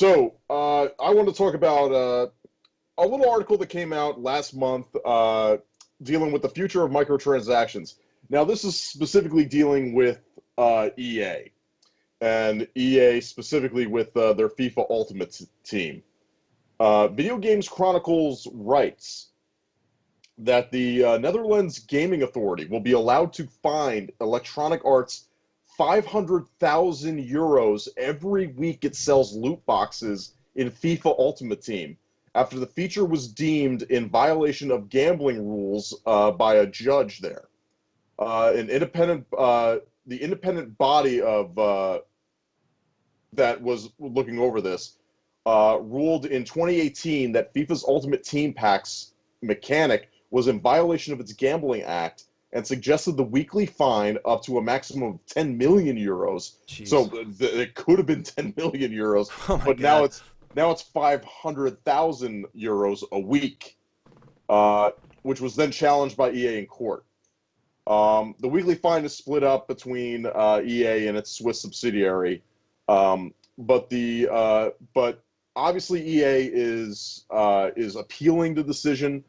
I want to talk about a little article that came out last month dealing with the future of microtransactions. Now, this is specifically dealing with EA, and EA specifically with their FIFA Ultimate Team. Video Games Chronicles writes that the Netherlands Gaming Authority will be allowed to fine Electronic Arts 500,000 euros every week it sells loot boxes in FIFA Ultimate Team after the feature was deemed in violation of gambling rules by a judge there. The independent body of that was looking over this ruled in 2018 that FIFA's Ultimate Team Packs mechanic was in violation of its Gambling Act and suggested the weekly fine up to a maximum of 10 million euros. Jeez. So it could have been 10 million euros, Oh my but God. now it's 500,000 euros a week, which was then challenged by EA in court. The weekly fine is split up between EA and its Swiss subsidiary, but obviously EA is appealing the decision.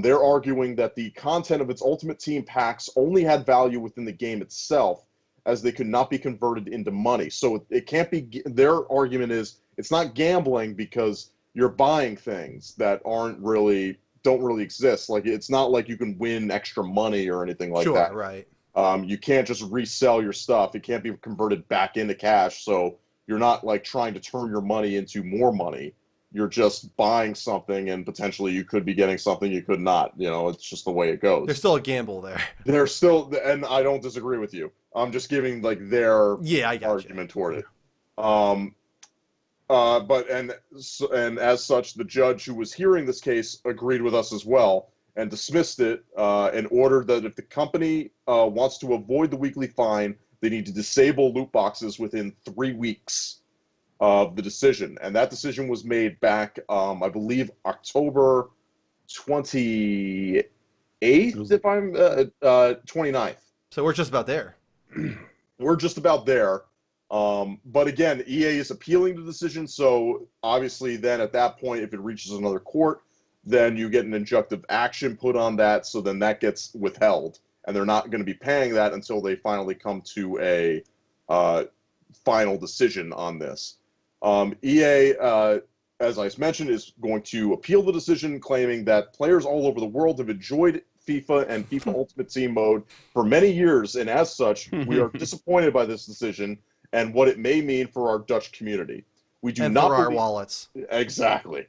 They're arguing that the content of its Ultimate Team packs only had value within the game itself, as they could not be converted into money. So it can't be. Their argument is it's not gambling because you're buying things that don't really exist. Like, it's not like you can win extra money or anything like that. Sure, right. You can't just resell your stuff. It can't be converted back into cash. So you're not like trying to turn your money into more money. You're just buying something, and potentially you could be getting something you could not. It's just the way it goes. There's still a gamble there. There's still, and I don't disagree with you. I'm just giving like their I got argument toward it. But as such, the judge who was hearing this case agreed with us as well and dismissed it and ordered that if the company wants to avoid the weekly fine, they need to disable loot boxes within 3 weeks of the decision. And that decision was made back, I believe, October 28th, if I'm 29th. So we're just about there. We're just about there. But again, EA is appealing the decision, so obviously then at that point, if it reaches another court, then you get an injunctive action put on that, so then that gets withheld. And they're not going to be paying that until they finally come to a final decision on this. EA, as I mentioned, is going to appeal the decision, claiming that players all over the world have enjoyed FIFA and FIFA Ultimate Team mode for many years, and as such, we are disappointed by this decision and what it may mean for our Dutch community. We do And not for our believe, wallets. Exactly.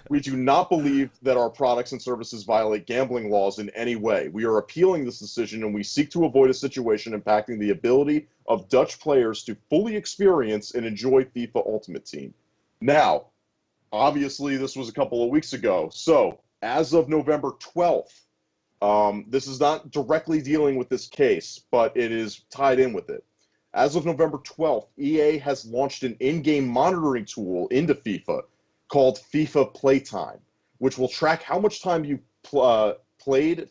We do not believe that our products and services violate gambling laws in any way. We are appealing this decision, and we seek to avoid a situation impacting the ability of Dutch players to fully experience and enjoy FIFA Ultimate Team. Now, obviously, this was a couple of weeks ago. So, as of November 12th, this is not directly dealing with this case, but it is tied in with it. As of November 12th, EA has launched an in-game monitoring tool into FIFA called FIFA Playtime, which will track how much time you've played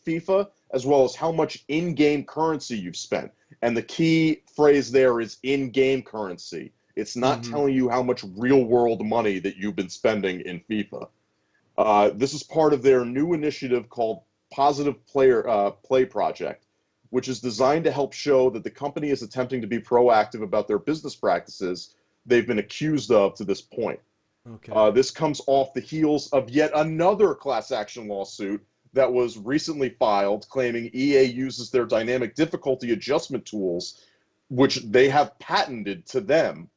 FIFA, as well as how much in-game currency you've spent. And the key phrase there is in-game currency. It's not telling you how much real-world money that you've been spending in FIFA. This is part of their new initiative called Positive Play Project, which is designed to help show that the company is attempting to be proactive about their business practices they've been accused of to this point. Okay. This comes off the heels of yet another class action lawsuit that was recently filed, claiming EA uses their dynamic difficulty adjustment tools, which they have patented to them,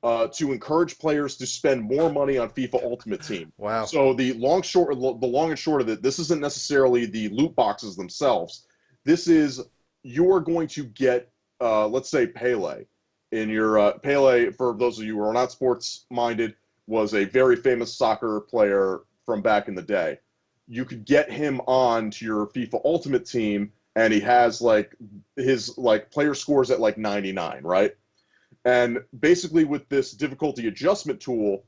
to encourage players to spend more money on FIFA Ultimate Team. Wow. So the long and short of it, this isn't necessarily the loot boxes themselves. This is, you're going to get, let's say, Pele. In your Pele, for those of you who are not sports minded, was a very famous soccer player from back in the day. You could get him on to your FIFA Ultimate Team, and he has his player scores at 99, right? And basically, with this difficulty adjustment tool,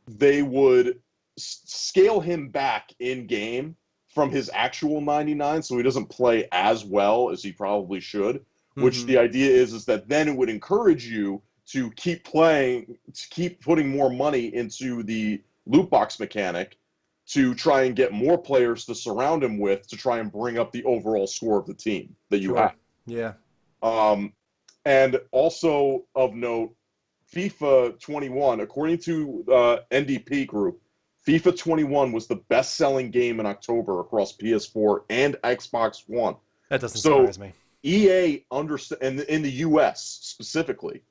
they would scale him back in game from his actual 99, so he doesn't play as well as he probably should, which the idea is that then it would encourage you to keep playing, to keep putting more money into the loot box mechanic to try and get more players to surround him with to try and bring up the overall score of the team that you have. Yeah. And also of note, FIFA 21, according to NDP Group, FIFA 21 was the best-selling game in October across PS4 and Xbox One. That doesn't surprise me. EA understands, in the US specifically.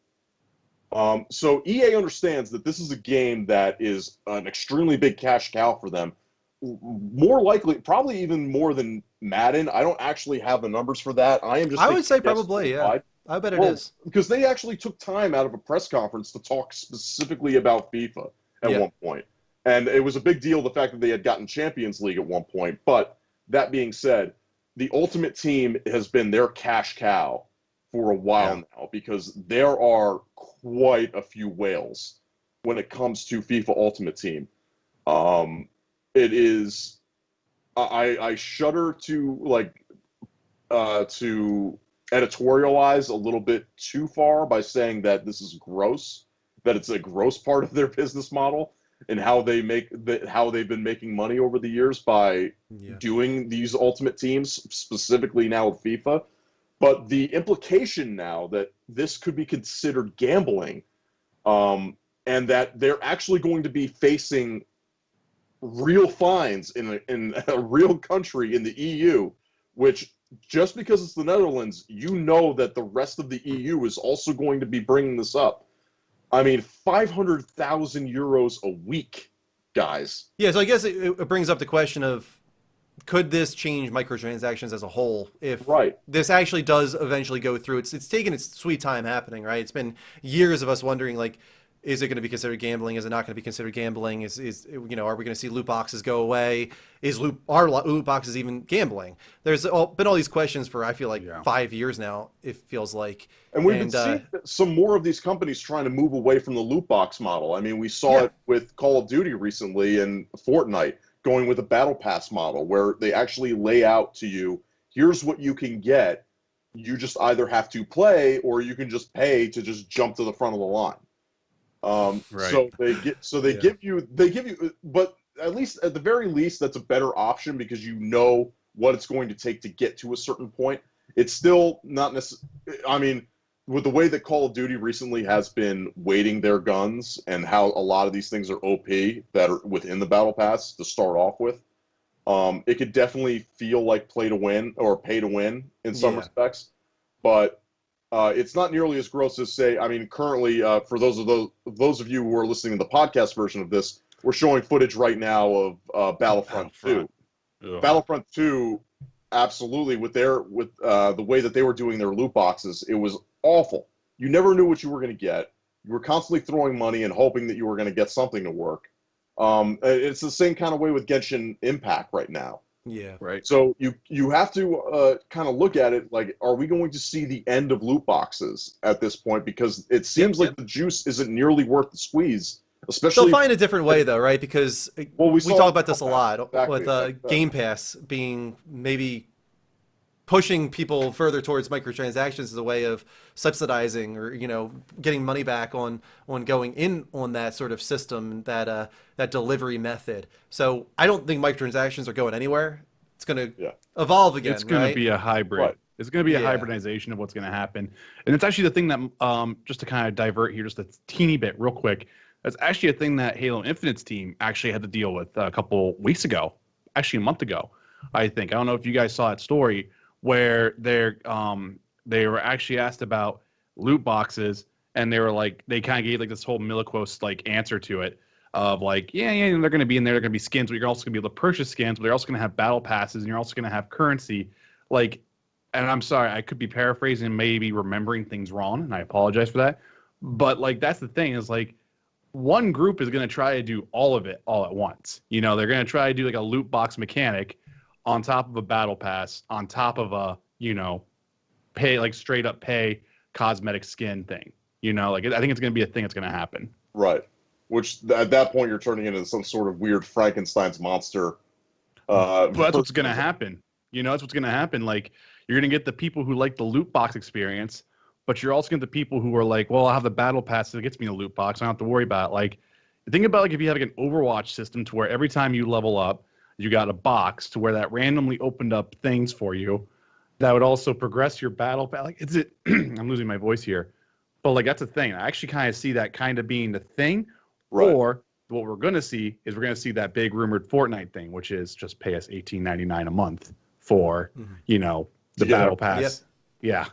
So EA understands that this is a game that is an extremely big cash cow for them. More likely, probably even more than Madden. I don't actually have the numbers for that. I would say probably, yeah. I bet it is. Because they actually took time out of a press conference to talk specifically about FIFA at one point. And it was a big deal, the fact that they had gotten Champions League at one point. But that being said, the Ultimate Team has been their cash cow for a while now, because there are quite a few whales when it comes to FIFA Ultimate Team. It is, I shudder to editorialize a little bit too far by saying that this is gross, that it's a gross part of their business model and how they've been making money over the years by doing these Ultimate Teams, specifically now with FIFA. But the implication now that this could be considered gambling, and that they're actually going to be facing real fines in a real country in the EU, which, just because it's the Netherlands, you know that the rest of the EU is also going to be bringing this up. I mean, 500,000 euros a week, guys. Yeah, so I guess it brings up the question of, could this change microtransactions as a whole if this actually does eventually go through? It's taken its sweet time happening, right? It's been years of us wondering, like, is it going to be considered gambling? Is it not going to be considered gambling? Are we going to see loot boxes go away? Are loot boxes even gambling? There's been all these questions for, I feel like, 5 years now, it feels like. And we've been seeing some more of these companies trying to move away from the loot box model. I mean, we saw it with Call of Duty recently and Fortnite, going with a battle pass model where they actually lay out to you, here's what you can get. You just either have to play or you can just pay to just jump to the front of the line. So they give you, but at the very least, that's a better option because you know what it's going to take to get to a certain point. It's still not necessarily, I mean, with the way that Call of Duty recently has been weighting their guns and how a lot of these things are OP that are within the Battle Pass to start off with, it could definitely feel like play to win or pay to win in some respects. But it's not nearly as gross as, say, I mean, currently, for those of you who are listening to the podcast version of this, we're showing footage right now of Battlefront 2. Ugh. Battlefront 2, absolutely, with the way that they were doing their loot boxes, it was awful. You never knew what you were going to get. You were constantly throwing money and hoping that you were going to get something to work. It's the same kind of way with Genshin Impact right now. Yeah. Right. So you have to kind of look at it like, are we going to see the end of loot boxes at this point? Because it seems like the juice isn't nearly worth the squeeze. Especially, they'll find a different way though, right? Because we talk about this a lot with Game Pass being maybe pushing people further towards microtransactions as a way of subsidizing or getting money back on going in on that sort of system, that delivery method. So I don't think microtransactions are going anywhere. It's going to evolve again. It's going to be a hybrid. Right. It's going to be a hybridization of what's going to happen. And it's actually the thing that, just to kind of divert here just a teeny bit real quick, that's actually a thing that Halo Infinite's team actually had to deal with a couple weeks ago, actually a month ago, I think. I don't know if you guys saw that story where they were actually asked about loot boxes, and they were like, they kind of gave like this whole Miliquos like answer to it of like, yeah, they're going to be in there, they're going to be skins, but you're also going to be able to purchase skins, but they're also going to have battle passes, and you're also going to have currency. Like, and I'm sorry, I could be paraphrasing and maybe remembering things wrong, and I apologize for that. But like, that's the thing, is like, one group is going to try to do all of it all at once. They're going to try to do like a loot box mechanic on top of a battle pass, on top of a, pay, like straight up pay cosmetic skin thing. Like, I think it's going to be a thing that's going to happen. Right. Which at that point you're turning into some sort of weird Frankenstein's monster. But that's what's going to happen. That's what's going to happen. Like, you're going to get the people who like the loot box experience, but you're also getting the people who are like, well, I'll have the battle pass that gets me a loot box. I don't have to worry about it. Like, think about like if you have like an Overwatch system to where every time you level up, you got a box to where that randomly opened up things for you that would also progress your battle pass. Like, I'm losing my voice here, but like that's a thing. I actually kind of see that kind of being the thing. Right. Or what we're going to see is we're going to see that big rumored Fortnite thing, which is just pay us $18.99 a month for, the battle pass. Yep. Yeah.